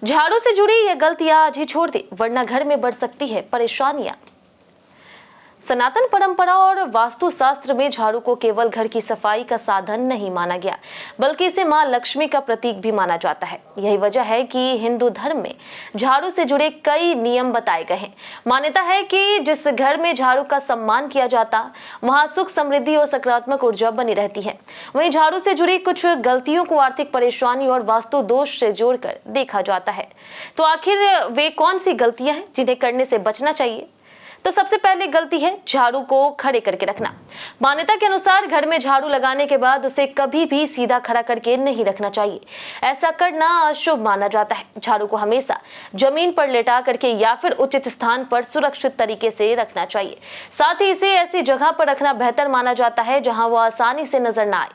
झाड़ू से जुड़ी ये गलतियां आज ही छोड़ दे, वरना घर में बढ़ सकती है परेशानियां। सनातन परंपरा और वास्तुशास्त्र में झाड़ू को केवल घर की सफाई का साधन नहीं माना गया, बल्कि इसे मां लक्ष्मी का प्रतीक भी माना जाता है। यही वजह है कि हिंदू धर्म में झाड़ू से जुड़े कई नियम बताए गए हैं। मान्यता है कि जिस घर में झाड़ू का सम्मान किया जाता, वहां सुख, समृद्धि और सकारात्मक ऊर्जा बनी रहती है। वहीं झाड़ू से जुड़ी कुछ गलतियों को आर्थिक परेशानी और वास्तु दोष से जोड़कर देखा जाता है। तो आखिर वे कौन सी गलतियां हैं जिन्हें करने से बचना चाहिए? तो सबसे पहली गलती है झाड़ू को खड़े करके रखना। मान्यता के अनुसार घर में झाड़ू लगाने के बाद उसे कभी भी सीधा खड़ा करके नहीं रखना चाहिए। ऐसा करना अशुभ माना जाता है। झाड़ू को हमेशा जमीन पर लेटा करके या फिर उचित स्थान पर सुरक्षित तरीके से रखना चाहिए। साथ ही इसे ऐसी जगह पर रखना बेहतर माना जाता है जहां वो आसानी से नजर न आए।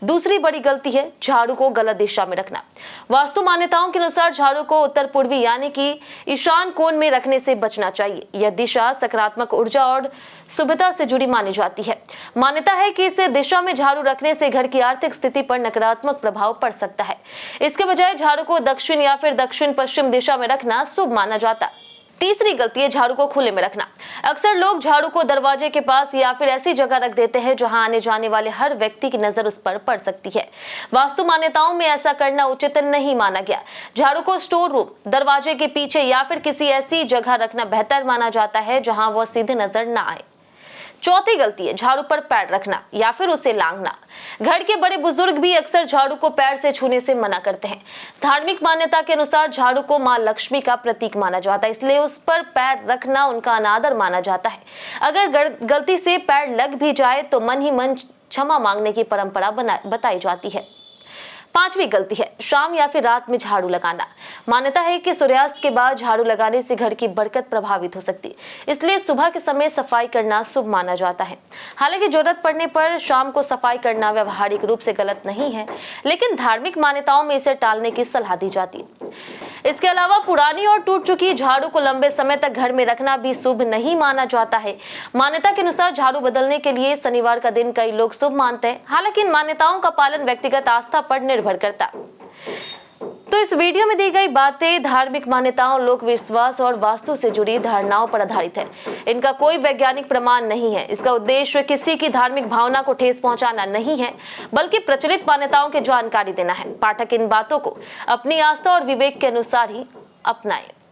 दूसरी बड़ी गलती है झाड़ू को गलत दिशा में रखना। वास्तु मान्यताओं के अनुसार झाड़ू को उत्तर पूर्वी यानी कि ईशान कोण में रखने से बचना चाहिए। यह दिशा सकारात्मक ऊर्जा और शुभता से जुड़ी मानी जाती है। मान्यता है कि इस दिशा में झाड़ू रखने से घर की आर्थिक स्थिति पर नकारात्मक प्रभाव पड़ सकता है। इसके बजाय झाड़ू को दक्षिण या फिर दक्षिण पश्चिम दिशा में रखना शुभ माना जाता है। तीसरी गलती है झाड़ू को खुले में रखना। अक्सर लोग झाड़ू को दरवाजे के पास या फिर ऐसी जगह रख देते हैं जहां आने जाने वाले हर व्यक्ति की नजर उस पर पड़ सकती है। वास्तु मान्यताओं में ऐसा करना उचित नहीं माना गया। झाड़ू को स्टोर रूम, दरवाजे के पीछे या फिर किसी ऐसी जगह रखना बेहतर माना जाता है जहां वह सीधे नजर न आए। चौथी गलती है झाड़ू पर पैर रखना या फिर उसे लांघना। घर के बड़े बुजुर्ग भी अक्सर झाड़ू को पैर से छूने से मना करते हैं। धार्मिक मान्यता के अनुसार झाड़ू को मां लक्ष्मी का प्रतीक माना जाता है, इसलिए उस पर पैर रखना उनका अनादर माना जाता है। अगर गलती से पैर लग भी जाए तो मन ही मन क्षमा मांगने की परंपरा बताई जाती है। पांचवी गलती है शाम या फिर रात में झाड़ू लगाना। मान्यता है कि सूर्यास्त के बाद झाड़ू लगाने से घर की बरकत प्रभावित हो सकती है, इसलिए सुबह के समय सफाई करना शुभ माना जाता है। हालांकि जरूरत पड़ने पर शाम को सफाई करना व्यवहारिक रूप से गलत नहीं है, लेकिन धार्मिक मान्यताओं में इसे टालने की सलाह दी जाती है। इसके अलावा पुरानी और टूट चुकी झाड़ू को लंबे समय तक घर में रखना भी शुभ नहीं माना जाता है। मान्यता के अनुसार झाड़ू बदलने के लिए शनिवार का दिन कई लोग शुभ मानते हैं। हालांकि इन मान्यताओं का पालन व्यक्तिगत आस्था पर निर्भर करता। तो इस वीडियो में दी गई बातें धार्मिक मान्यताओं, लोक विश्वास और वास्तु से जुड़ी धारणाओं पर आधारित है। इनका कोई वैज्ञानिक प्रमाण नहीं है। इसका उद्देश्य किसी की धार्मिक भावना को ठेस पहुंचाना नहीं है, बल्कि प्रचलित मान्यताओं की जानकारी देना है। पाठक इन बातों को अपनी आस्था और विवेक के अनुसार ही अपनाएं।